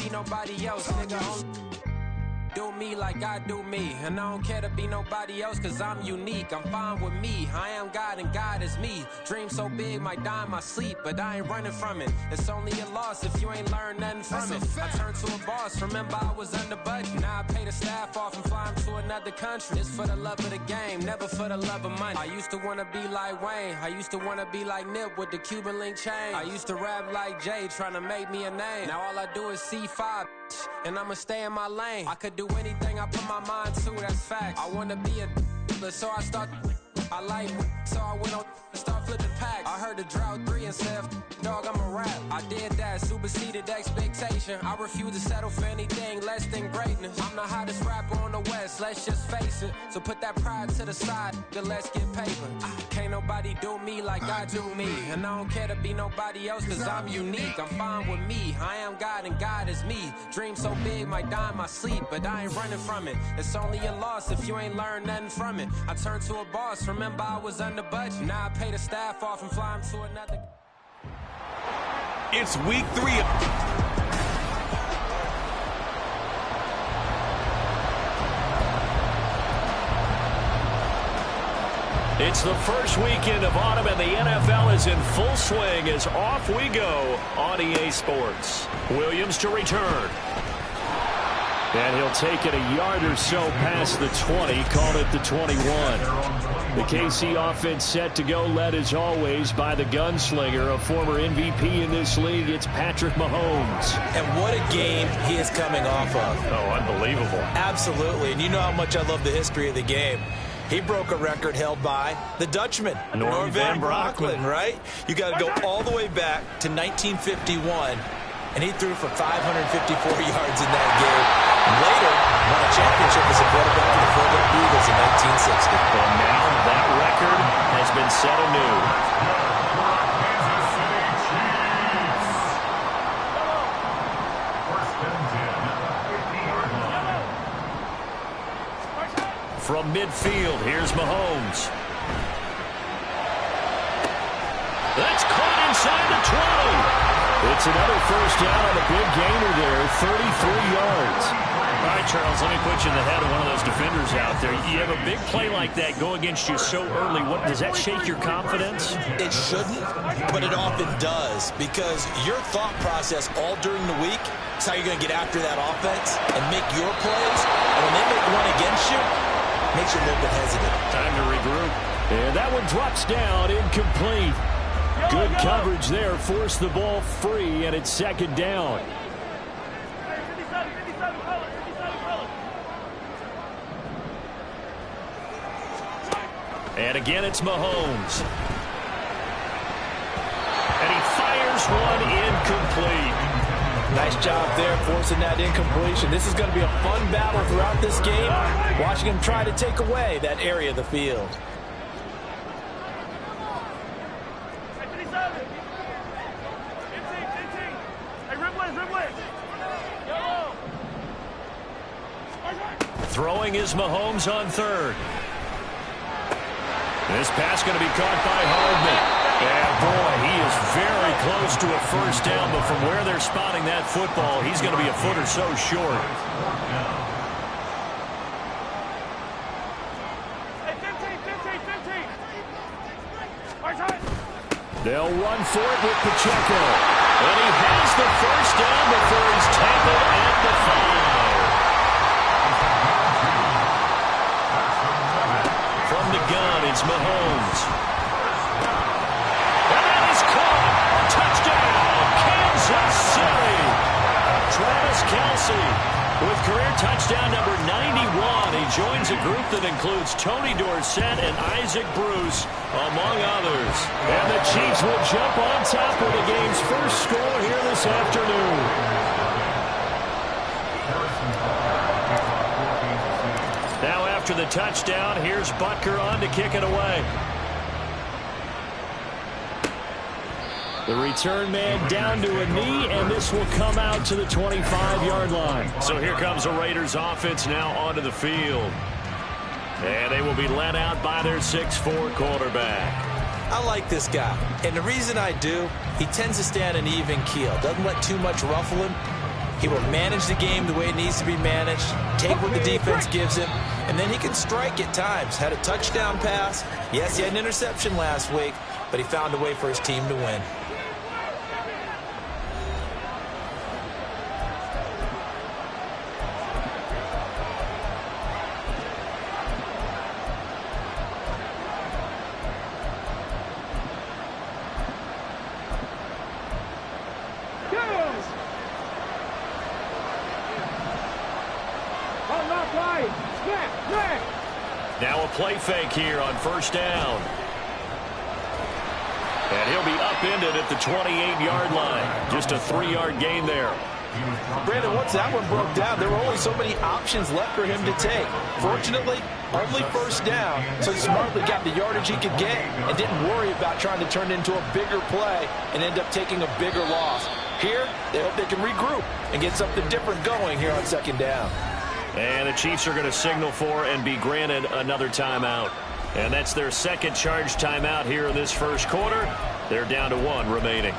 be nobody else, nigga. Do me like I do me, and I don't care to be nobody else, cause I'm unique. I'm fine with me, I am God and God is me. Dream so big, might die in my sleep, but I ain't running from it. It's only a loss if you ain't learned nothing from it. I turned to a boss, remember I was under budget. Now I pay the staff off and fly them to another country. It's for the love of the game, never for the love of money. I used to wanna be like Wayne, I used to wanna be like Nip with the Cuban link chain. I used to rap like Jay, trying to make me a name. Now all I do is C5, and I'ma stay in my lane. I could do anything I put my mind to, that's fact. I wanna be a so I start. I like so I went on and start flipping packs. I heard the drought 3 and said, dog, I'm a rap. I did that, superseded expectation. I refuse to settle for anything less than greatness. I'm the hottest rapper on the West, let's just face it. So put that pride to the side, then let's get paper. Can't nobody do me like I do me, and I don't care to be nobody else, cause I'm unique. I'm fine with me, I am God and God is me. Dream so big, might die in my sleep, but I ain't running from it. It's only a loss if you ain't learned nothing from it. I turned to a boss, remember I was under budget. Now I pay the staff off and fly them to another. It's week 3 It's the first weekend of autumn, and the NFL is in full swing as off we go on EA Sports. Williams to return. And he'll take it a yard or so past the 20, called it the 21. The KC offense set to go, led as always by the gunslinger, a former MVP in this league. It's Patrick Mahomes. And what a game he is coming off of. Oh, unbelievable. Absolutely. And you know how much I love the history of the game. He broke a record held by the Dutchman, Norm Van Brocklin, right? You got to go all the way back to 1951, and he threw for 554 yards in that game. Later, won a championship as a quarterback for the Philadelphia Eagles in 1960. And now that record has been set anew. From midfield, here's Mahomes. That's caught inside the 20. It's another first down on a big gainer there, 33 yards. All right, Charles, let me put you in the head of one of those defenders out there. You have a big play like that go against you so early. What does that shake your confidence? It shouldn't, but it often does, because your thought process all during the week is how you're going to get after that offense and make your plays. And when they make one against you, it makes you a little bit hesitant. Time to regroup. And that one drops down, incomplete. Good coverage there, forced the ball free, and it's second down. And again, it's Mahomes. And he fires one incomplete. Nice job there, forcing that incompletion. This is going to be a fun battle throughout this game, watching him try to take away that area of the field. Throwing is Mahomes on third. This pass going to be caught by Hardman. And boy, he is very close to a first down, but from where they're spotting that football, he's going to be a foot or so short. They'll run for it with Pacheco. And he has the first down before he's tackled at the 5. From the gun, it's Mahomes. And that is caught. Touchdown, Kansas City. Travis Kelce with career touchdown number 91. He joins a group that includes Tony Dorsett and Isaac Bruce, among others. And the Chiefs will jump on top of the game's first score here this afternoon. Now after the touchdown, here's Butker on to kick it away. The return man down to a knee, and this will come out to the 25-yard line. So here comes the Raiders offense now onto the field. And they will be led out by their 6'4" quarterback. I like this guy, and the reason I do, he tends to stay on an even keel. Doesn't let too much ruffle him. He will manage the game the way it needs to be managed, take what the defense gives him, and then he can strike at times. Had a touchdown pass. Yes, he had an interception last week, but he found a way for his team to win. Now a play fake here on first down. And he'll be upended at the 28-yard line. Just a 3-yard gain there. Brandon, once that one broke down, there were only so many options left for him to take. Fortunately, only first down, so he smartly got the yardage he could get and didn't worry about trying to turn it into a bigger play and end up taking a bigger loss. Here, they hope they can regroup and get something different going here on second down. And the Chiefs are going to signal for and be granted another timeout. And that's their second charge timeout here in this first quarter. They're down to 1 remaining.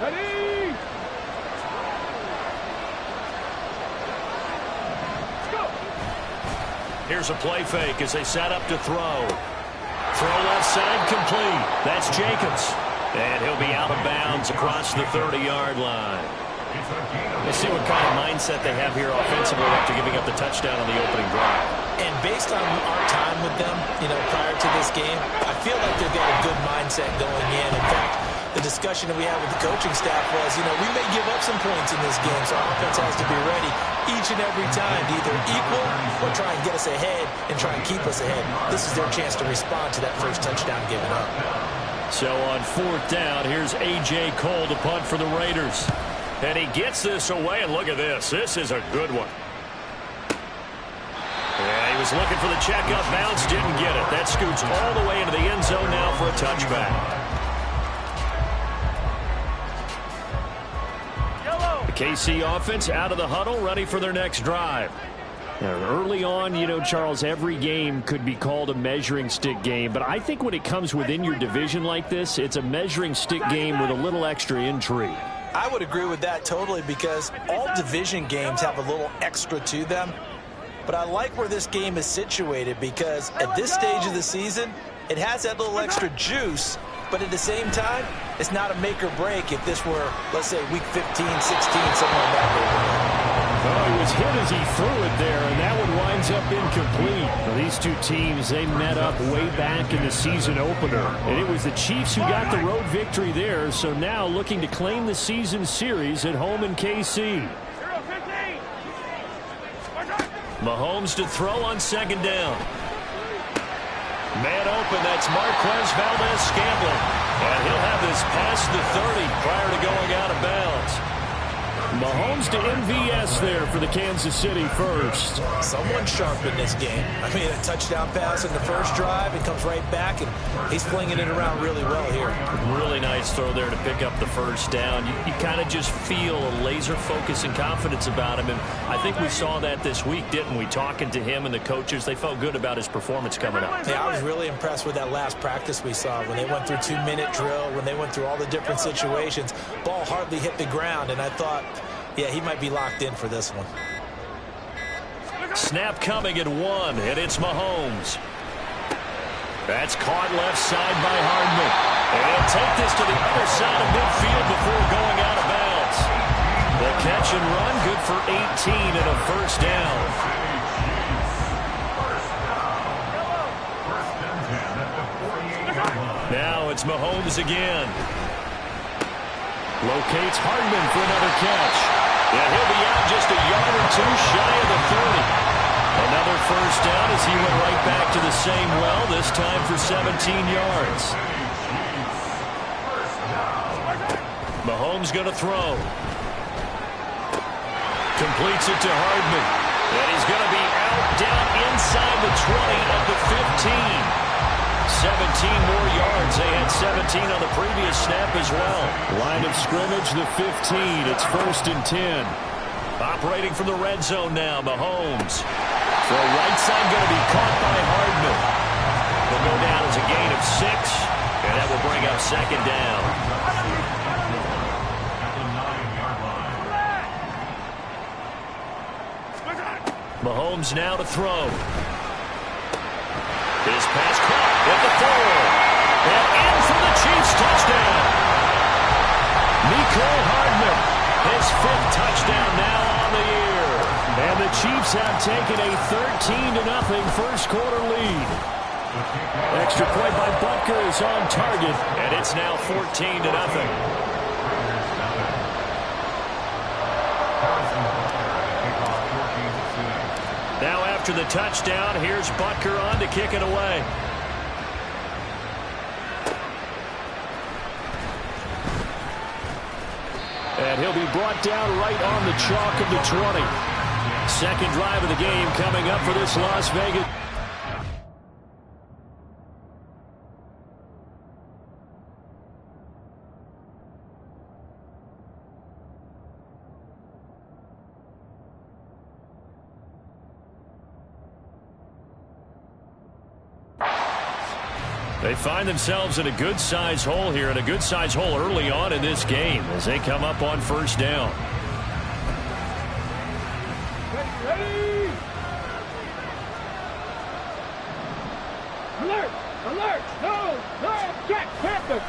Ready? Here's a play fake as they set up to throw. Throw left side complete. That's Jacobs. And he'll be out of bounds across the 30-yard line. Let's see what kind of mindset they have here offensively after giving up the touchdown on the opening drive. And based on our time with them, prior to this game, I feel like they've got a good mindset going in. In fact, the discussion that we had with the coaching staff was, we may give up some points in this game, so our offense has to be ready each and every time to either equal or try and get us ahead and try and keep us ahead. This is their chance to respond to that first touchdown given up. So on fourth down, here's A.J. Cole to punt for the Raiders. And he gets this away, and look at this. This is a good one. Yeah, he was looking for the check-up bounce, didn't get it. That scoots all the way into the end zone now for a touchback. The KC offense out of the huddle, ready for their next drive. Now, early on, Charles, every game could be called a measuring stick game. But I think when it comes within your division like this, it's a measuring stick game with a little extra intrigue. I would agree with that totally because all division games have a little extra to them. But I like where this game is situated because at this stage of the season, it has that little extra juice. But at the same time, it's not a make or break if this were, let's say, week 15, 16, something like that. Oh, he was hit as he threw it there, and that one winds up incomplete. Well, these two teams, they met up way back in the season opener. And it was the Chiefs who got the road victory there, so now looking to claim the season series at home in KC. Mahomes to throw on second down. Man open, that's Marquez Valdez-Scantling. And he'll have this past the 30 prior to going out of bounds. Mahomes to MVS there for the Kansas City first. Someone sharp in this game. I mean, a touchdown pass in the first drive. It comes right back, and he's flinging it around really well here. Really nice throw there to pick up the first down. You kind of just feel a laser focus and confidence about him, and I think we saw that this week, didn't we? Talking to him and the coaches, they felt good about his performance coming up. Yeah, I was really impressed with that last practice we saw when they went through 2-minute drill, when they went through all the different situations. Ball hardly hit the ground, and I thought, yeah, he might be locked in for this one. Snap coming at 1, and it's Mahomes. That's caught left side by Hardman. And he'll take this to the other side of midfield before going out of bounds. The catch and run, good for 18 and a first down. Now it's Mahomes again. Locates Hardman for another catch. Yeah, he'll be out just a yard or two shy of the 30. Another first down as he went right back to the same well, this time for 17 yards. Mahomes going to throw. Completes it to Hardman. And he's going to be out down inside the 20 of the 15. 17 more yards. They had 17 on the previous snap as well. Line of scrimmage, the 15. It's 1st and 10. Operating from the red zone now, Mahomes. Throw right side going to be caught by Hardman. Will go down as a gain of 6. And that will bring up second down. Mahomes now to throw. His pass caught at the 4. And in for the Chiefs touchdown. Mecole Hardman, his 5th touchdown now on the year. And the Chiefs have taken a 13-0 first quarter lead. Extra point by Butker is on target, and it's now 14-0. Now after the touchdown, here's Butker on to kick it away. And he'll be brought down right on the chalk of the 20. Second drive of the game coming up for this Las Vegas. They find themselves in a good-sized hole here, and a good-sized hole early on in this game as they come up on first down. Ready. Alert! Alert! No! Check! Panther!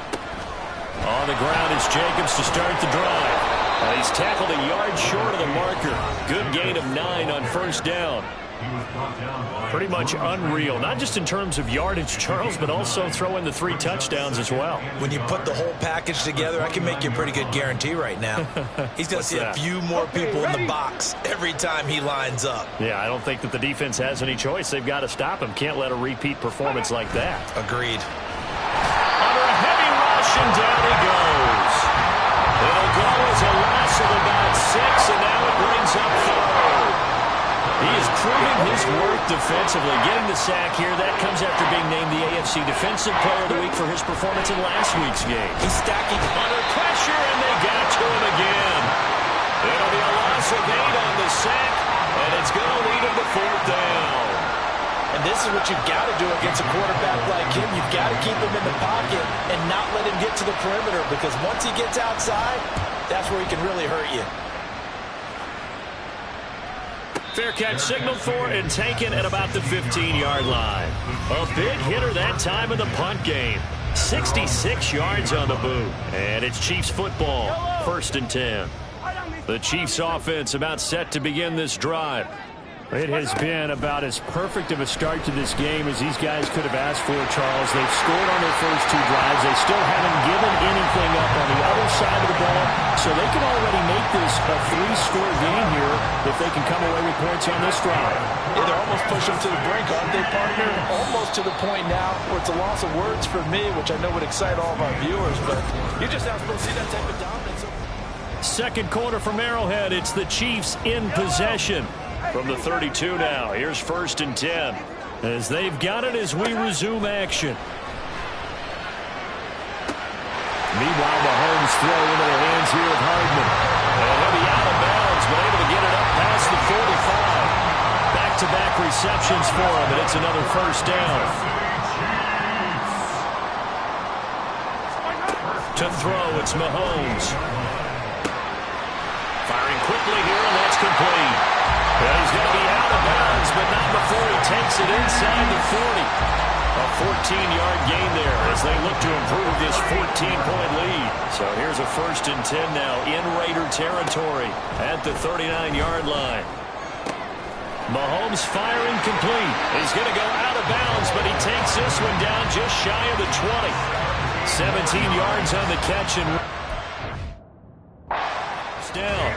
On the ground is Jacobs to start the drive. And he's tackled a yard short of the marker. Good gain of 9 on first down. Pretty much unreal, not just in terms of yardage, Charles, but also throw in the 3 touchdowns as well. When you put the whole package together, I can make you a pretty good guarantee right now. He's going to see a few more people in the box every time he lines up. Yeah, I don't think that the defense has any choice. They've got to stop him. Can't let a repeat performance like that. Agreed. Under a heavy rush, and down he goes. It'll go as a loss of about 6, and now it brings up 4. He is proving his worth defensively. Getting the sack here, that comes after being named the AFC Defensive Player of the Week for his performance in last week's game. He's stacking Under pressure, and they got to him again. It'll be a loss of 8 on the sack, and it's going to lead him to 4th down. And this is what you've got to do against a quarterback like him. You've got to keep him in the pocket and not let him get to the perimeter, because once he gets outside, that's where he can really hurt you. Fair catch signaled for and taken at about the 15-yard line. A big hitter that time in the punt game. 66 yards on the boot. And it's Chiefs football, 1st and 10. The Chiefs offense about set to begin this drive. It has been about as perfect of a start to this game as these guys could have asked for, Charles. They've scored on their first 2 drives. They still haven't given anything up on the other side of the ball, so they can already make this a 3-score game here if they can come away with points on this drive. Yeah, they're almost pushing to the brink, aren't they, partner? Almost to the point now where it's a loss of words for me, which I know would excite all of our viewers, but you're just not supposed to see that type of dominance. Second quarter from Arrowhead. It's the Chiefs in possession. From the 32 now, here's 1st and 10. As they've got it as we resume action. Meanwhile, Mahomes throw into the hands here of Hardman. And he'll be out of bounds, but able to get it up past the 45. Back-to-back receptions for him, and it's another 1st down. To throw, it's Mahomes. Firing quickly here, and that's complete. Well, he's going to be out of bounds, but not before he takes it inside the 40. A 14-yard gain there as they look to improve this 14-point lead. So here's a 1st and 10 now in Raider territory at the 39-yard line. Mahomes firing complete. He's going to go out of bounds, but he takes this one down just shy of the 20. 17 yards on the catch and down.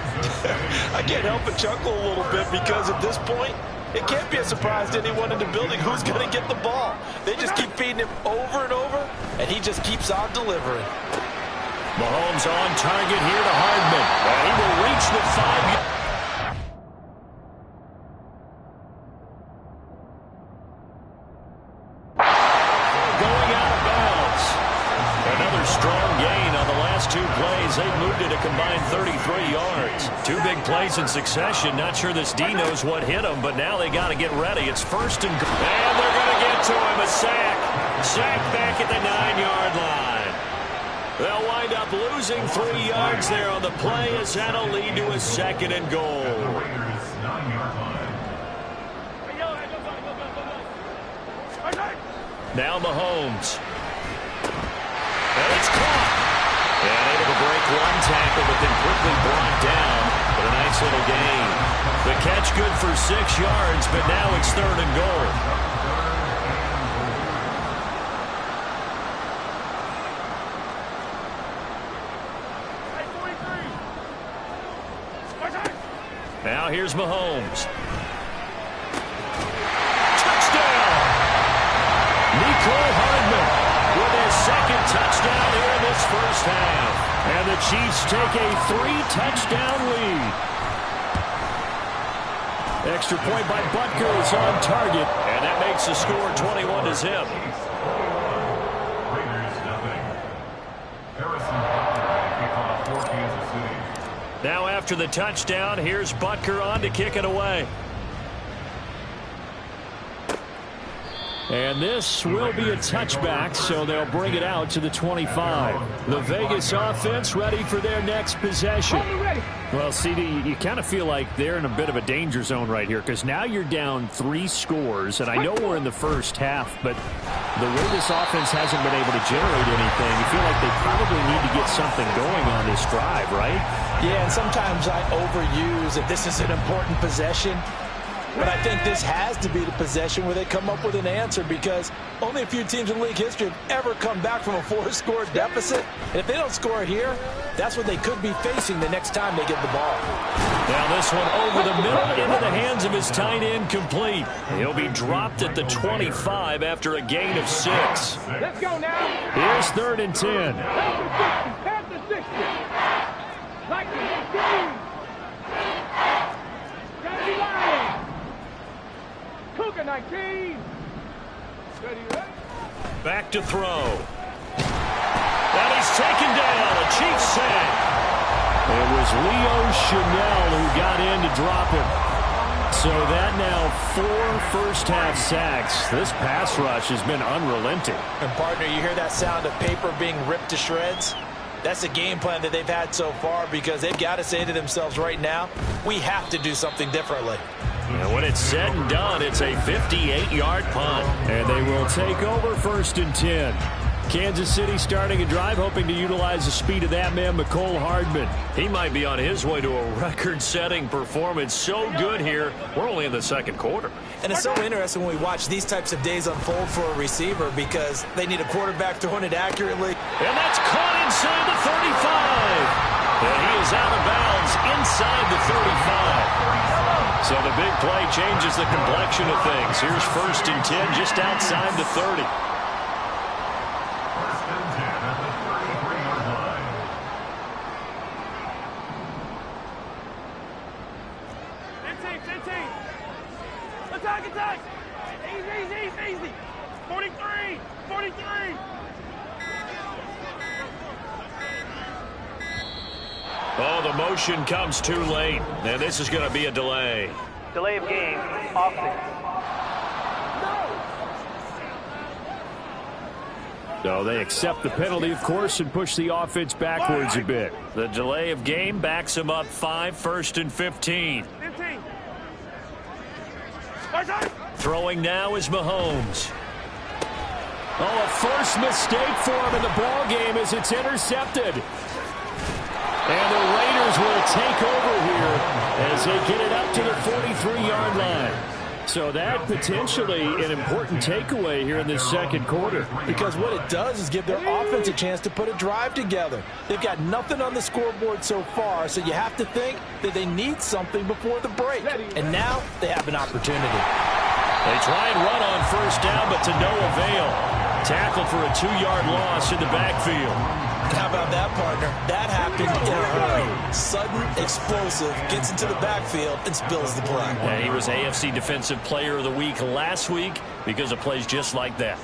I can't help but chuckle a little bit because at this point, it can't be a surprise to anyone in the building who's going to get the ball. They just keep feeding him over and over, and he just keeps on delivering. Mahomes on target here to Hardman. And he will reach the 5. Going out of bounds. Another strong gain on the last 2 plays. They've moved it a combined 33 yards. 2 big plays in succession. Not sure this D knows what hit him, but now they got to get ready. It's 1st and goal. And they're going to get to him. A sack. Sacked back at the 9-yard line. They'll wind up losing 3 yards there on the play as that'll lead to a 2nd and goal. Now Mahomes. And it's caught. And able to break one tackle, but then quickly brought down. But a nice little gain. The catch good for 6 yards, but now it's 3rd and goal. Now here's Mahomes. Touchdown! Nicole Hardman with his 2nd touchdown here in this first half. And the Chiefs take a 3-touchdown lead. Extra point by Butker is on target. And that makes the score 21-0. Now after the touchdown, here's Butker on to kick it away. And this will be a touchback, so they'll bring it out to the 25. The Vegas offense ready for their next possession. Well, CD, you kind of feel like they're in a bit of a danger zone right here because now you're down 3 scores, and I know we're in the first half, but the way this offense hasn't been able to generate anything, you feel like they probably need to get something going on this drive, right? Yeah, and sometimes I overuse that this is an important possession. But I think this has to be the possession where they come up with an answer because only a few teams in league history have ever come back from a 4-score deficit. And if they don't score here, that's what they could be facing the next time they get the ball. Now this one over the middle into the hands of his tight end complete. He'll be dropped at the 25 after a gain of 6. Let's go now. Here's 3rd and 10. Pass the 60. Like the 15. Gotta be lying. Cougar 19. Ready? Back to throw. And he's taken down. A Chiefs sack. It was Leo Chanel who got in to drop him. So that now 4 first-half sacks. This pass rush has been unrelenting. And, partner, you hear that sound of paper being ripped to shreds? That's the game plan that they've had so far because they've got to say to themselves right now, we have to do something differently. And when it's said and done, it's a 58-yard punt. And they will take over 1st and 10. Kansas City starting a drive, hoping to utilize the speed of that man, Nicole Hardman. He might be on his way to a record-setting performance. So good here. We're only in the 2nd quarter. And it's so interesting when we watch these types of days unfold for a receiver because they need a quarterback throwing it accurately. And that's caught inside the 35. And he is out of bounds inside the 35. So the big play changes the complexion of things. Here's 1st and 10 just outside the 30. Attack. Easy. 43. Oh, the motion comes too late, and this is going to be a delay. Delay of game, offense. So they accept the penalty, of course, and push the offense backwards a bit. The delay of game backs them up 5, 1st and 15. 15. Throwing now is Mahomes. Oh, a first mistake for him in the ball game as it's intercepted. And the Raiders will take over here as they get it up to the 43-yard line. So that potentially an important takeaway here in this 2nd quarter. Because what it does is give their offense a chance to put a drive together. They've got nothing on the scoreboard so far, so you have to think that they need something before the break. And now they have an opportunity. They try and run on 1st down, but to no avail. Tackle for a 2-yard loss in the backfield. How about that, partner? That happened in a hurry. Sudden, explosive, gets into the backfield and spills the play. Yeah, he was AFC Defensive Player of the Week last week because of plays just like that.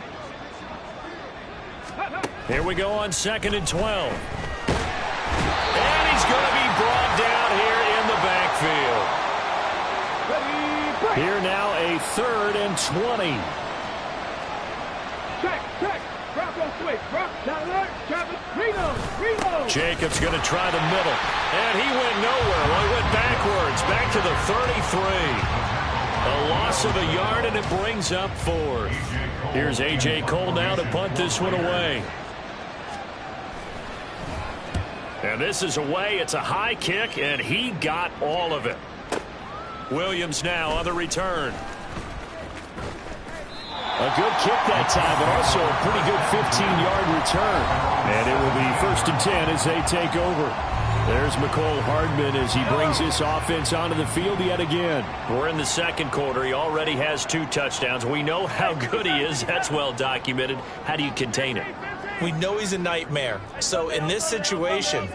Here we go on 2nd and 12. And he's going to be brought down here in the backfield. Here now a 3rd and 20. Check. Jacobs going to try the middle. And he went nowhere. Well, he went backwards. Back to the 33. A loss of a yard, and it brings up 4th. Here's A.J. Cole now to punt this one away. And this is away. It's a high kick, and he got all of it. Williams now on the return. A good kick that time, but also a pretty good 15-yard return. And it will be 1st and 10 as they take over. There's McCole Hardman as he brings this offense onto the field yet again. We're in the second quarter. He already has 2 touchdowns. We know how good he is. That's well documented. How do you contain it? We know he's a nightmare. So in this situation,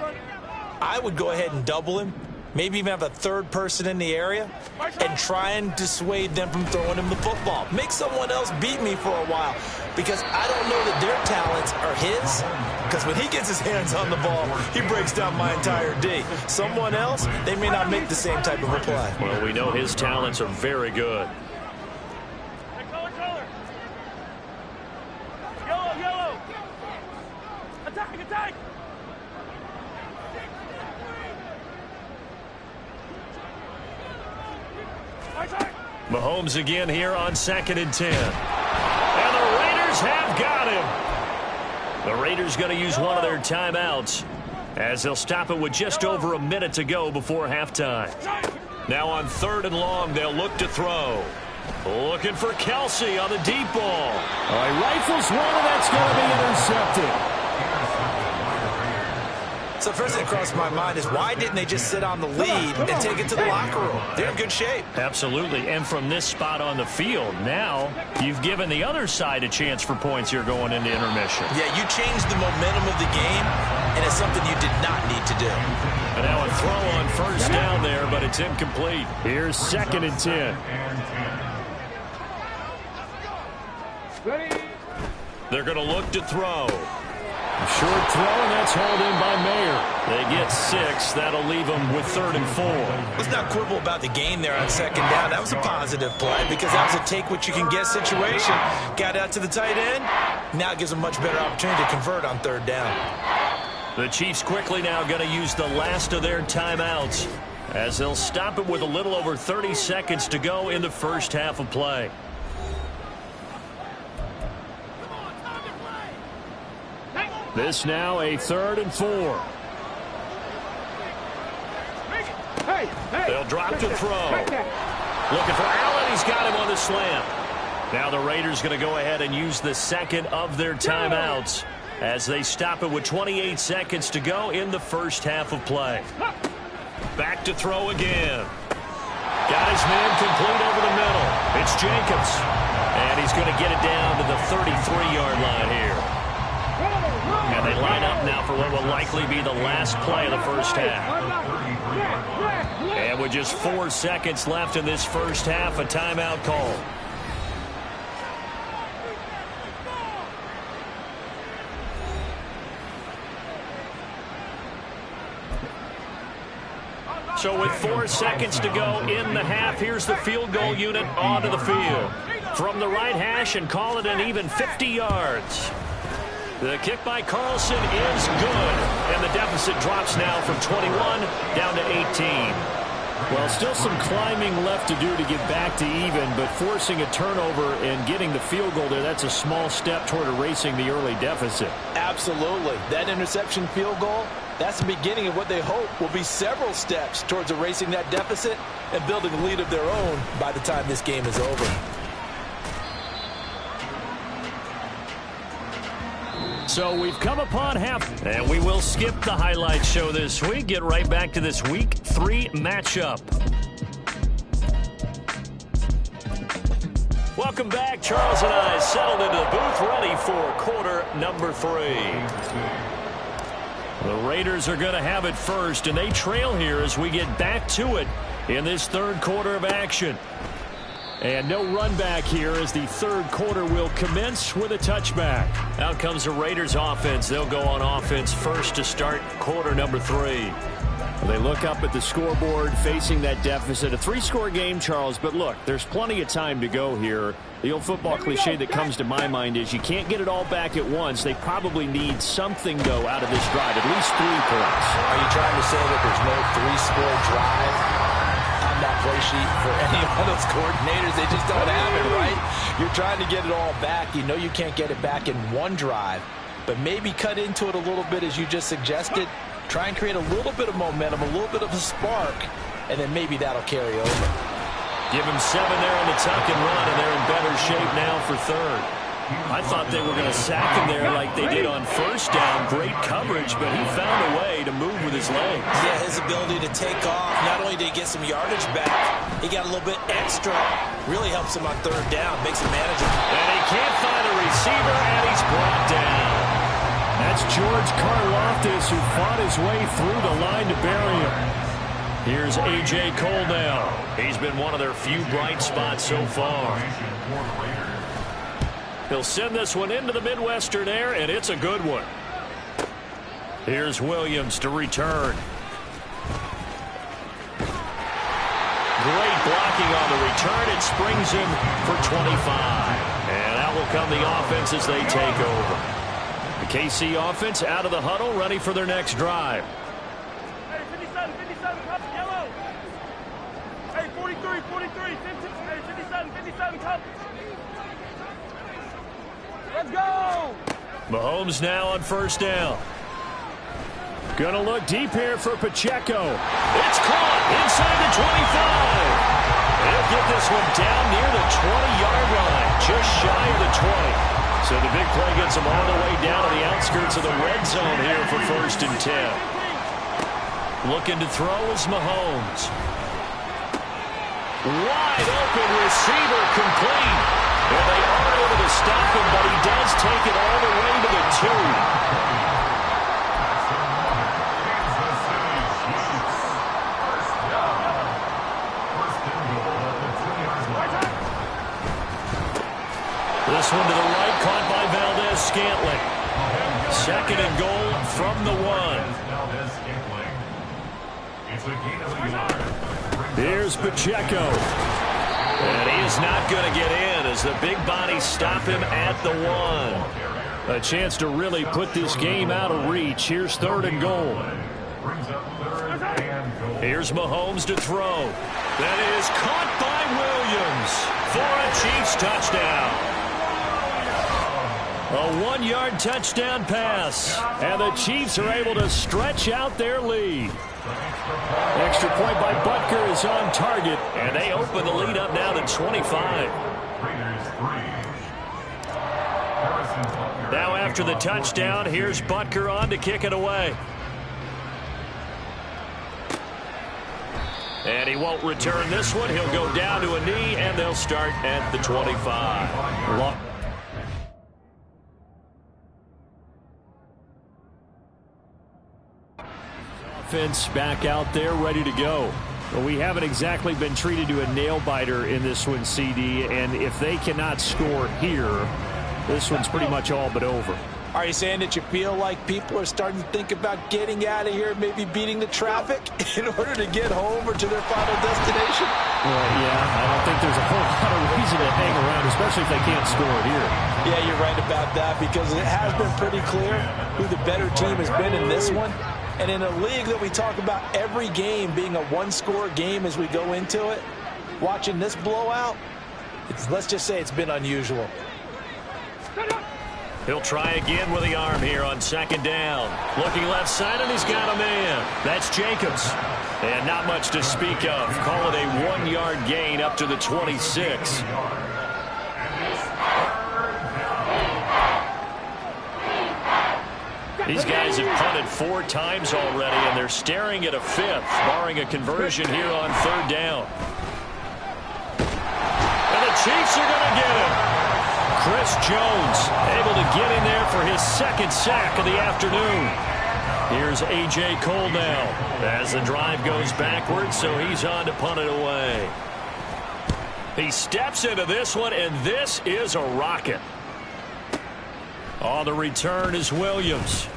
I would go ahead and double him. Maybe even have a 3rd person in the area and try and dissuade them from throwing him the football. Make someone else beat me for a while because I don't know that their talents are his. Because when he gets his hands on the ball, he breaks down my entire D. Someone else, they may not make the same type of a play. Well, we know his talents are very good. Yellow. Attack. Mahomes again here on 2nd and 10. And the Raiders have got him. The Raiders going to use one of their timeouts as they'll stop it with just over a minute to go before halftime. Now on 3rd and long, they'll look to throw. Looking for Kelsey on the deep ball. All right, rifles one, and that's going to be intercepted. So first thing that crossed my mind is why didn't they just sit on the lead and take it to the locker room? They're in good shape. Absolutely. And from this spot on the field, now you've given the other side a chance for points here going into intermission. Yeah, you changed the momentum of the game, and it's something you did not need to do. And now a throw on 1st down there, but it's incomplete. Here's 2nd and 10. They're going to look to throw. A short throw, and that's hauled in by Mayer. They get 6. That'll leave them with 3rd and 4. Let's not quibble about the gain there on 2nd down. That was a positive play because that was a take-what-you-can-get situation. Got out to the tight end. Now it gives them a much better opportunity to convert on 3rd down. The Chiefs quickly now going to use the last of their timeouts as they'll stop it with a little over 30 seconds to go in the first half of play. This now a 3rd and 4. They'll drop to throw. Looking for Allen. He's got him on the slant. Now the Raiders going to go ahead and use the 2nd of their timeouts as they stop it with 28 seconds to go in the first half of play. Back to throw again. Got his man complete over the middle. It's Jacobs. And he's going to get it down to the 33-yard line here. And they line up now for what will likely be the last play of the first half. And with just 4 seconds left in this first half, a timeout call. So with 4 seconds to go in the half, here's the field goal unit onto the field. From the right hash and call it an even 50 yards. The kick by Carlson is good. And the deficit drops now from 21 down to 18. Well, still some climbing left to do to get back to even, but forcing a turnover and getting the field goal there, that's a small step toward erasing the early deficit. Absolutely. That interception field goal, that's the beginning of what they hope will be several steps towards erasing that deficit and building a lead of their own by the time this game is over. So we've come upon half. And we will skip the highlight show this week. Get right back to this Week 3 matchup. Welcome back. Charles and I settled into the booth ready for quarter number 3. The Raiders are going to have it first, and they trail here as we get back to it in this third quarter of action. And no run back here as the third quarter will commence with a touchback. Out comes the Raiders offense. They'll go on offense first to start quarter number 3. They look up at the scoreboard facing that deficit. A 3-score game, Charles, but look, there's plenty of time to go here. The old football cliche that comes to my mind is you can't get it all back at once. They probably need something, though, out of this drive, at least 3 points. Are you trying to say that there's no 3-score drive on that play sheet for any of those coordinators? They just don't have it, right? You're trying to get it all back. You know you can't get it back in one drive, but maybe cut into it a little bit as you just suggested. Try and create a little bit of momentum, a little bit of a spark, and then maybe that'll carry over. Give him 7 there on the tuck and run, and they're in better shape now for third. I thought they were going to sack him there like they did on first down. Great coverage, but he found a way to move with his legs. Yeah, his ability to take off. Not only did he get some yardage back, he got a little bit extra. Really helps him on third down, makes him manageable. And he can't find a receiver, and he's brought down. That's George Karlaftis, who fought his way through the line to bury him. Here's A.J. Cole now. He's been one of their few bright spots so far. He'll send this one into the Midwestern air, and it's a good one. Here's Williams to return. Great blocking on the return. It springs him for 25. And out will come the offense as they take over. The KC offense out of the huddle, ready for their next drive. Hey, 57, yellow. Hey, 43, 15, hey, 57, come. Let's go! Mahomes now on first down. Gonna look deep here for Pacheco. It's caught inside the 25. They'll get this one down near the 20-yard line, just shy of the 20. So the big play gets them all the way down to the outskirts of the red zone here for 1st and 10. Looking to throw is Mahomes. Wide open receiver complete. And they are able to stop him, but he does take it all the way to the 2. This one to the right, caught by Valdez-Scantling. 2nd and goal from the 1. Here's Pacheco. And he is not going to get in as the big bodies stop him at the 1. A chance to really put this game out of reach. Here's 3rd and goal. Here's Mahomes to throw. That is caught by Williams for a Chiefs touchdown. A 1-yard touchdown pass, and the Chiefs are able to stretch out their lead. Extra point by Butker is on target, and they open the lead up now to 25. Now after the touchdown, here's Butker on to kick it away. And he won't return this one. He'll go down to a knee, and they'll start at the 25. Offense back out there, ready to go. But we haven't exactly been treated to a nail-biter in this one, CD, and if they cannot score here, this one's pretty much all but over. Are you saying that you feel like people are starting to think about getting out of here, maybe beating the traffic in order to get home or to their final destination? Well, yeah, I don't think there's a whole lot of reason to hang around, especially if they can't score here. Yeah, you're right about that, because it has been pretty clear who the better team has been in this one. And in a league that we talk about every game being a one-score game as we go into it, watching this blowout, let's just say it's been unusual. He'll try again with the arm here on 2nd down. Looking left side, and he's got a man. That's Jacobs. And not much to speak of. Call it a 1-yard gain up to the 26. These guys have punted 4 times already, and they're staring at a 5th, barring a conversion here on 3rd down. And the Chiefs are going to get him. Chris Jones able to get in there for his 2nd sack of the afternoon. Here's A.J. Cole now as the drive goes backwards, so he's on to punt it away. He steps into this one, and this is a rocket. On the return is Williams.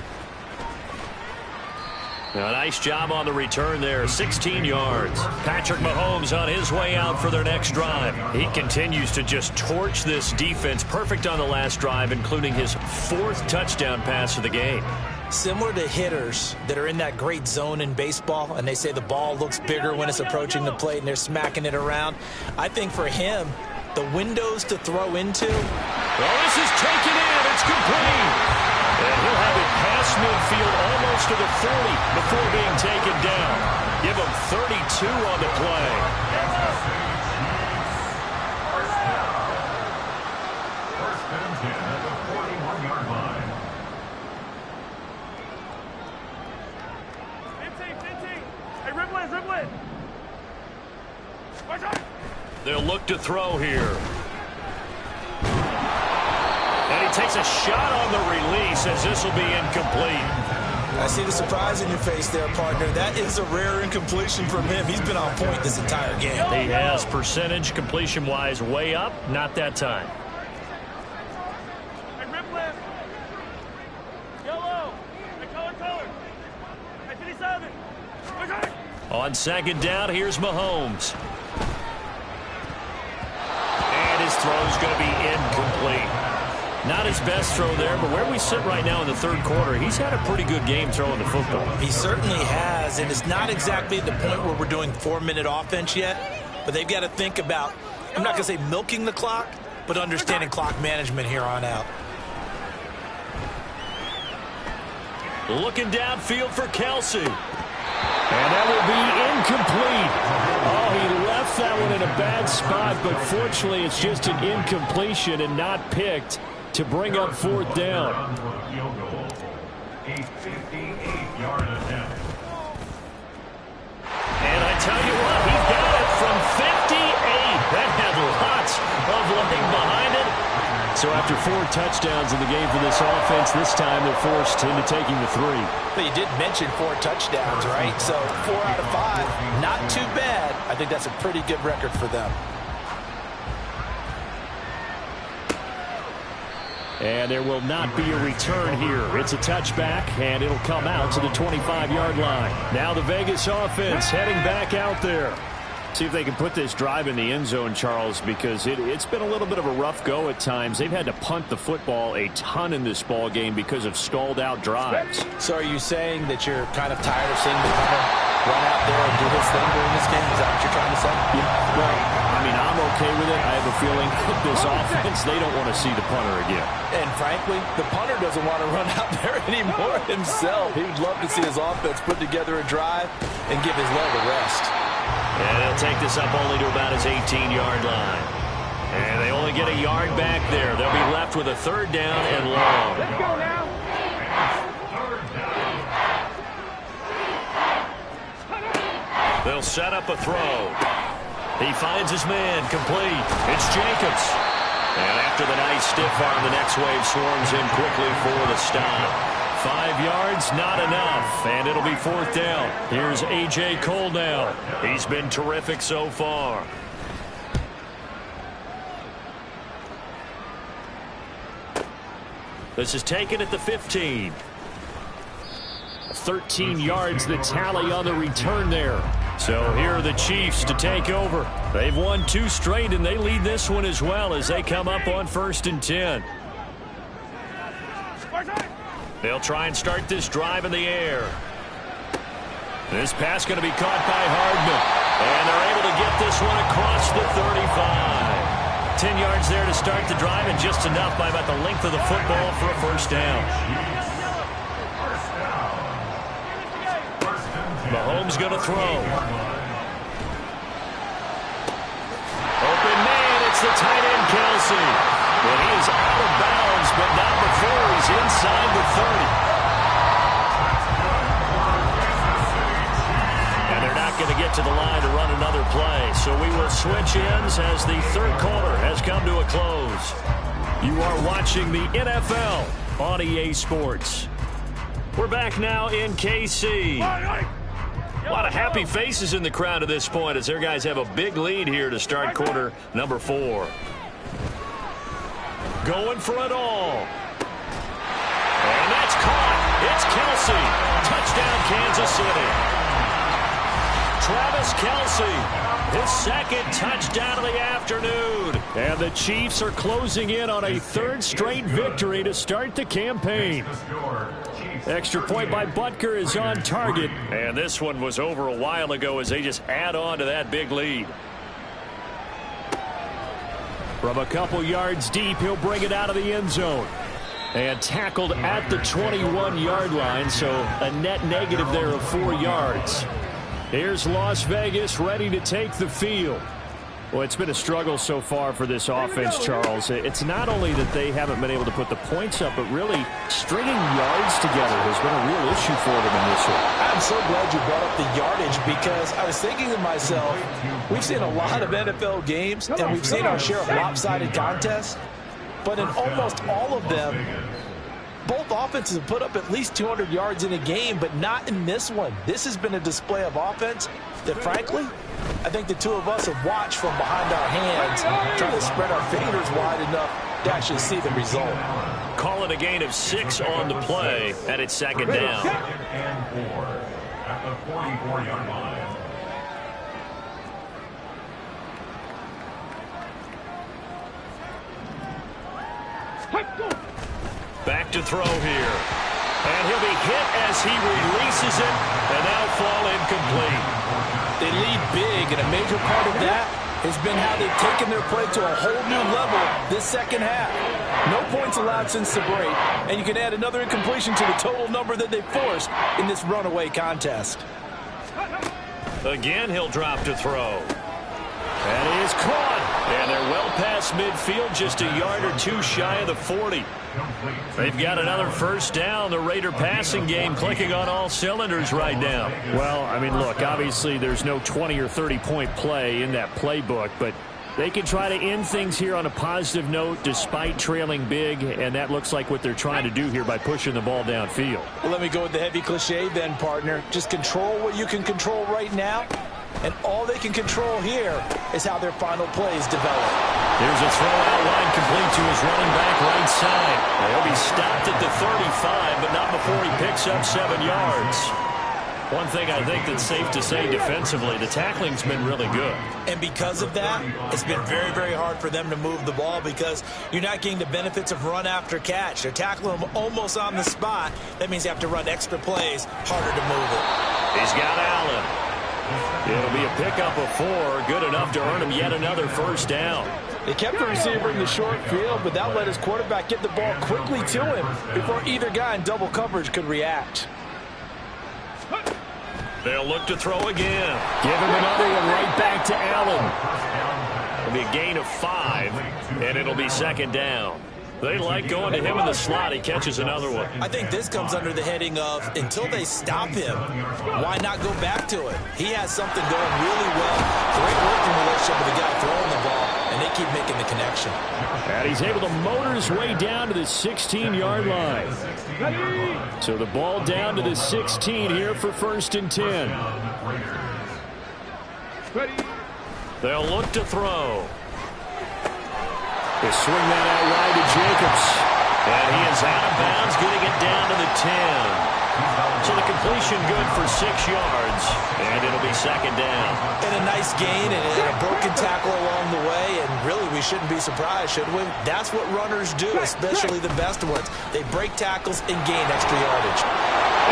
A nice job on the return there, 16 yards. Patrick Mahomes on his way out for their next drive. He continues to just torch this defense. Perfect on the last drive, including his 4th touchdown pass of the game. Similar to hitters that are in that great zone in baseball, and they say the ball looks bigger when it's approaching the plate and they're smacking it around. I think for him, the windows to throw into. Well, this is taken in. It's complete. And he'll have it past midfield almost to the 40 before being taken down. Give him 32 on the play. First and 10 at the 41-yard line. 15. Hey, ribble it. Watch out. They'll look to throw here. And he takes a shot on the release as this will be incomplete. I see the surprise in your face there, partner. That is a rare incompletion from him. He's been on point this entire game. He has percentage completion-wise way up, not that time. Hey, ribble. Yellow. Hey, color. Hey, 57. Watch out. On second down, here's Mahomes. And his throw's going to be incomplete. Not his best throw there, but where we sit right now in the third quarter, he's had a pretty good game throwing the football. He certainly has, and it's not exactly at the point where we're doing 4-minute offense yet, but they've got to think about, I'm not going to say milking the clock, but understanding clock management here on out. Looking downfield for Kelsey. And that will be incomplete. Oh, he left that one in a bad spot, but fortunately it's just an incompletion and not picked to bring up 4th down. A 58-yard attempt. And I tell you what, he got it from 58. That had lots of leg behind it. So after 4 touchdowns in the game for this offense, this time they're forced into taking the 3. But you did mention 4 touchdowns, right? So 4 out of 5, not too bad. I think that's a pretty good record for them. And there will not be a return here. It's a touchback, and it'll come out to the 25-yard line. Now the Vegas offense heading back out there. See if they can put this drive in the end zone, Charles, because it's been a little bit of a rough go at times. They've had to punt the football a ton in this ball game because of stalled-out drives. So are you saying that you're kind of tired of seeing the punter run out there and do his thing during this game? Is that what you're trying to say? Yeah, well, I mean, I'm okay with it. I have a feeling with this offense, they don't want to see the punter again. And frankly, the punter doesn't want to run out there anymore himself. He would love to see his offense put together a drive and give his leg a rest. And he'll take this up only to about his 18-yard line. And they only get a yard back there. They'll be left with a 3rd down and long. Let's go now. They'll set up a throw. He finds his man, complete. It's Jacobs. And after the nice stiff arm, the next wave swarms in quickly for the stop. 5 yards, not enough, and it'll be 4th down. Here's A.J. Cole now. He's been terrific so far. This is taken at the 15. 13 yards the tally on the return there. So here are the Chiefs to take over. They've won 2 straight, and they lead this one as well as they come up on 1st and 10. They'll try and start this drive in the air. This pass going to be caught by Hardman. And they're able to get this one across the 35. 10 yards there to start the drive, and just enough by about the length of the football for a 1st down. Mahomes going to throw. Open man, it's the tight end Kelsey. But he is out of bounds, but not before he's inside the 30. And they're not going to get to the line to run another play. So we will switch ends as the 3rd quarter has come to a close. You are watching the NFL on EA Sports. We're back now in KC. A lot of happy faces in the crowd at this point as their guys have a big lead here to start quarter number 4. Going for it all. And that's caught. It's Kelsey. Touchdown, Kansas Kansas City. Travis Kelce, his second touchdown of the afternoon. And the Chiefs are closing in on a third straight victory to start the campaign. Extra point by Butker is on target. And this one was over a while ago as they just add on to that big lead. From a couple yards deep, he'll bring it out of the end zone. And tackled at the 21-yard line, so a net negative there of 4 yards. Here's Las Vegas ready to take the field. Well, it's been a struggle so far for this offense, Charles. It's not only that they haven't been able to put the points up, but really stringing yards together has been a real issue for them in this one. I'm so glad you brought up the yardage because I was thinking to myself, we've seen a lot of NFL games, and we've seen our share of lopsided contests, but in almost all of them, both offenses have put up at least 200 yards in a game, but not in this one. This has been a display of offense that, frankly, I think the two of us have watched from behind our hands, trying to spread our fingers wide enough to actually see the result. Call it a gain of 6 on the play, and it's second down. And 4 at the 44-yard line. Back to throw here. And he'll be hit as he releases it, and that'll fall incomplete. They lead big, and a major part of that has been how they've taken their play to a whole new level this second half. No points allowed since the break, and you can add another incompletion to the total number that they forced in this runaway contest. Again, he'll drop to throw. And he is caught. And they're well past midfield, just a yard or two shy of the 40. They've got another first down. The Raider passing game clicking on all cylinders right now. Well, I mean, look, obviously there's no 20 or 30-point play in that playbook, but they can try to end things here on a positive note despite trailing big, and that looks like what they're trying to do here by pushing the ball downfield. Well, let me go with the heavy cliche then, partner. Just control what you can control right now, and all they can control here is how their final plays develop. Here's a throw out line complete to his running back right side. He'll be stopped at the 35, but not before he picks up 7 yards. One thing I think that's safe to say defensively, the tackling's been really good. And because of that, it's been very, very hard for them to move the ball because you're not getting the benefits of run after catch. They're tackling them almost on the spot. That means you have to run extra plays, harder to move it. He's got Allen. It'll be a pickup of 4, good enough to earn him yet another first down. They kept the receiver in the short field, but that let his quarterback get the ball quickly to him before either guy in double coverage could react. They'll look to throw again. Give him another one right back to Allen. It'll be a gain of 5, and it'll be second down. They like going to him in the slot. He catches another one. I think this comes under the heading of until they stop him, why not go back to it? He has something going really well. Great working relationship with the guy throwing the ball, and they keep making the connection. And he's able to motor his way down to the 16-yard line. So the ball down to the 16 here for 1st and 10. They'll look to throw. They swing that out wide to Jacobs. And he is out of bounds, getting it down to the 10. So the completion good for 6 yards, and it'll be second down. And a nice gain and a broken tackle along the way, and really we shouldn't be surprised, should we? That's what runners do, especially the best ones. They break tackles and gain extra yardage.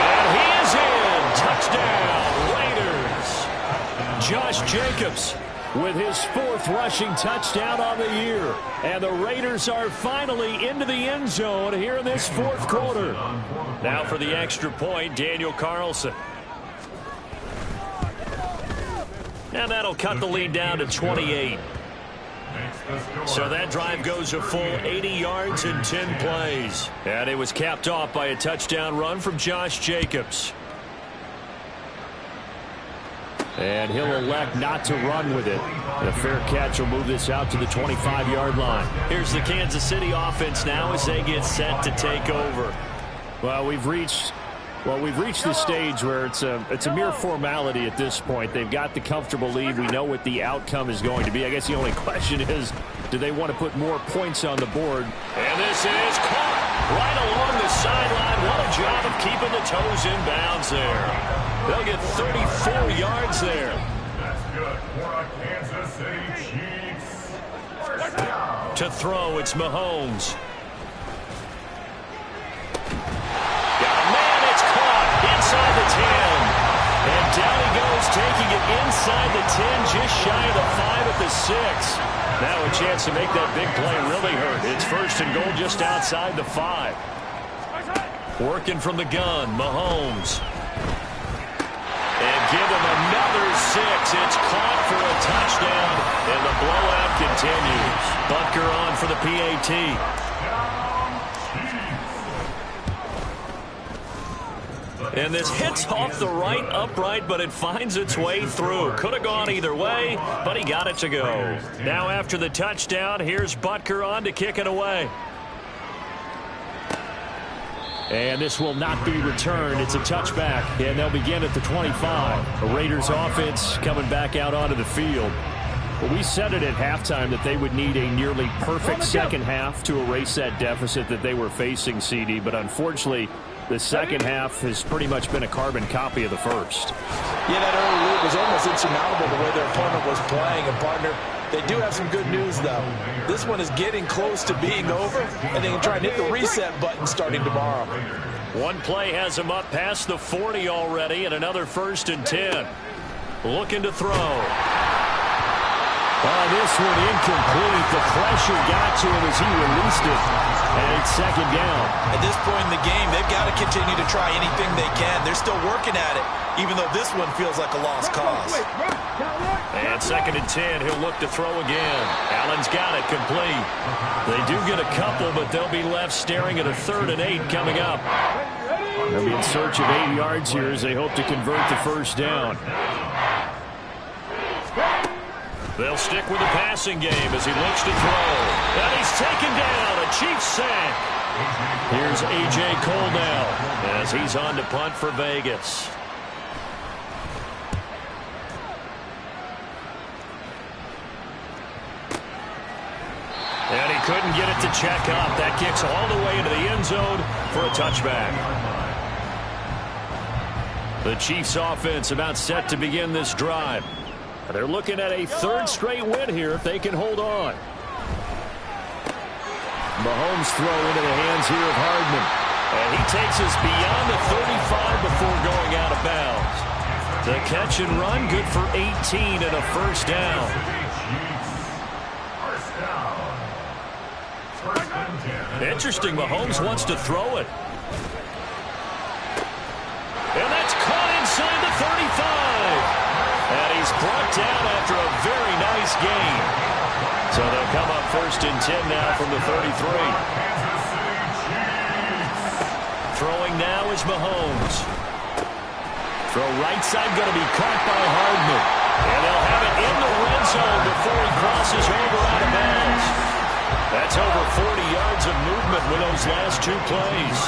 And he is in. Touchdown, Raiders. Josh Jacobs with his 4th rushing touchdown on the year. And the Raiders are finally into the end zone here in this 4th quarter. Now for the extra point, Daniel Carlson. And that'll cut the lead down to 28. So that drive goes a full 80 yards in 10 plays. And it was capped off by a touchdown run from Josh Jacobs. And he'll elect not to run with it. The fair catch will move this out to the 25-yard line. Here's the Kansas City offense now as they get set to take over. Well, we've reached the stage where it's a mere formality at this point. They've got the comfortable lead. We know what the outcome is going to be. I guess the only question is, do they want to put more points on the board? And this is caught right along the sideline. What a job of keeping the toes in bounds there. They'll get 34 yards there. That's good for a Kansas City Chiefs. First down. To throw, it's Mahomes. Got a man, it's caught inside the 10. And down he goes, taking it inside the 10, just shy of the 5 at the 6. Now a chance to make that big play really hurt. It's first and goal just outside the 5. Working from the gun, Mahomes. And give him another 6. It's caught for a touchdown, and the blowout continues. Butker on for the PAT. And this hits off the right upright, but it finds its way through. Could have gone either way, but he got it to go. Now after the touchdown, here's Butker on to kick it away. And this will not be returned. It's a touchback, and they'll begin at the 25. The Raiders offense coming back out onto the field. Well, we said it at halftime that they would need a nearly perfect second half to erase that deficit that they were facing, CD, but unfortunately, the second half has pretty much been a carbon copy of the first. Yeah, that early lead was almost insurmountable the way their opponent was playing. And, partner, they do have some good news, though. This one is getting close to being over, and they can try and hit the reset button starting tomorrow. One play has them up past the 40 already, and another first and 10. Looking to throw. This one incomplete. The pressure got to him as he released it. And it's second down. At this point in the game, they've got to continue to try anything they can. They're still working at it, even though this one feels like a lost cause. And second and 10, he'll look to throw again. Allen's got it complete. They do get a couple, but they'll be left staring at a 3rd and 8 coming up. They'll be in search of 8 yards here as they hope to convert the first down. They'll stick with the passing game as he looks to throw. And he's taken down. A Chiefs sack. Here's A.J. Cole now as he's on to punt for Vegas. And he couldn't get it to check up. That kicks all the way into the end zone for a touchback. The Chiefs offense about set to begin this drive. They're looking at a 3rd straight win here if they can hold on. Mahomes throw into the hands here of Hardman. And he takes us beyond the 35 before going out of bounds. The catch and run, good for 18 and a first down. Interesting, Mahomes wants to throw it. And that's caught inside the 35. And he's brought down after a very nice gain. So they'll come up first and 10 now from the 33. Throwing now is Mahomes. Throw right side going to be caught by Hardman. And they'll have it in the red zone before he crosses over out of bounds. That's over 40 yards of movement with those last 2 plays.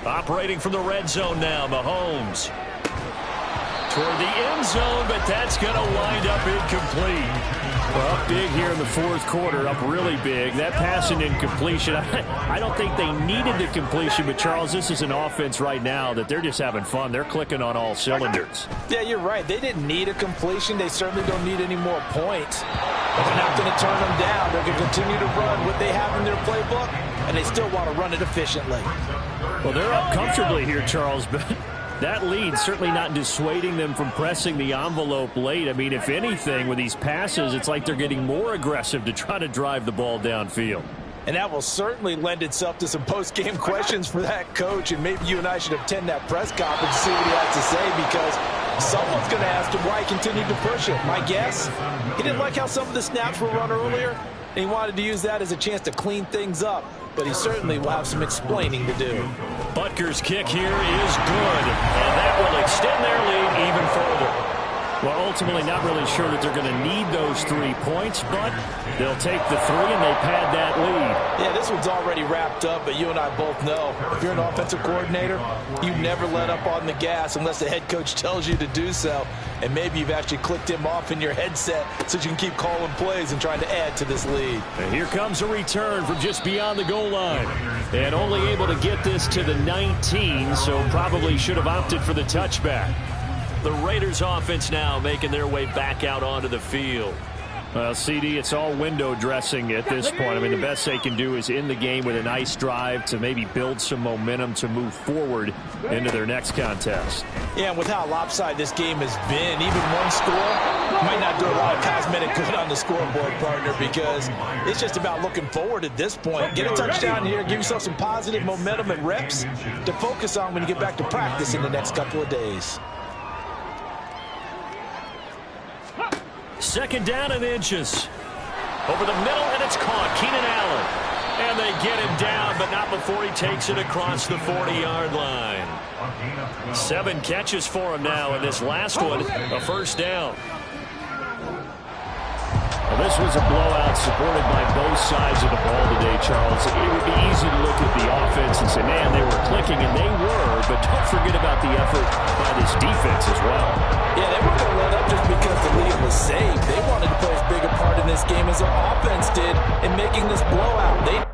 Operating from the red zone now, Mahomes. Toward the end zone, but that's going to wind up incomplete. Well, up big here in the 4th quarter, up really big. That pass and incompletion, I don't think they needed the completion, but Charles, this is an offense right now that they're just having fun. They're clicking on all cylinders. Yeah, you're right. They didn't need a completion. They certainly don't need any more points. But they're not going to turn them down. They're going to continue to run what they have in their playbook, and they still want to run it efficiently. Well, they're up comfortably here, Charles, but that lead certainly not dissuading them from pressing the envelope late. I mean, if anything, with these passes, it's like they're getting more aggressive to try to drive the ball downfield. And that will certainly lend itself to some post-game questions for that coach, and maybe you and I should attend that press conference and see what he has to say, because someone's going to ask him why he continued to push it. My guess, he didn't like how some of the snaps were run earlier, and he wanted to use that as a chance to clean things up. But he certainly will have some explaining to do. Butker's kick here is good, and that will extend their lead even further. Well, ultimately not really sure that they're going to need those 3 points, but they'll take the 3 and they pad that lead. Yeah, this one's already wrapped up, but you and I both know if you're an offensive coordinator, you never let up on the gas unless the head coach tells you to do so. And maybe you've actually clicked him off in your headset so you can keep calling plays and trying to add to this lead. And here comes a return from just beyond the goal line. And only able to get this to the 19, so probably should have opted for the touchback. The Raiders offense now making their way back out onto the field. Well, CD, it's all window dressing at this point. I mean, the best they can do is end the game with a nice drive to maybe build some momentum to move forward into their next contest. Yeah, and with how lopsided this game has been, even one score might not do a lot of cosmetic good on the scoreboard, partner, because it's just about looking forward at this point. Get a touchdown here, give yourself some positive momentum and reps to focus on when you get back to practice in the next couple of days. Second down and inches. Over the middle, and it's caught. Keenan Allen. And they get him down, but not before he takes it across the 40-yard line. 7 catches for him now, and this last one, a first down. Well, this was a blowout supported by both sides of the ball today, Charles. It would be easy to look at the offense and say, man, they were clicking, and they were, but don't forget about the effort by this defense as well. Yeah, they weren't going to let up just because the lead was saved. They wanted to play as big a part in this game as our offense did in making this blowout.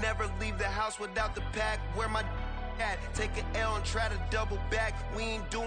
Never leave the house without the pack. Where my at? Take an L and try to double back. We ain't doing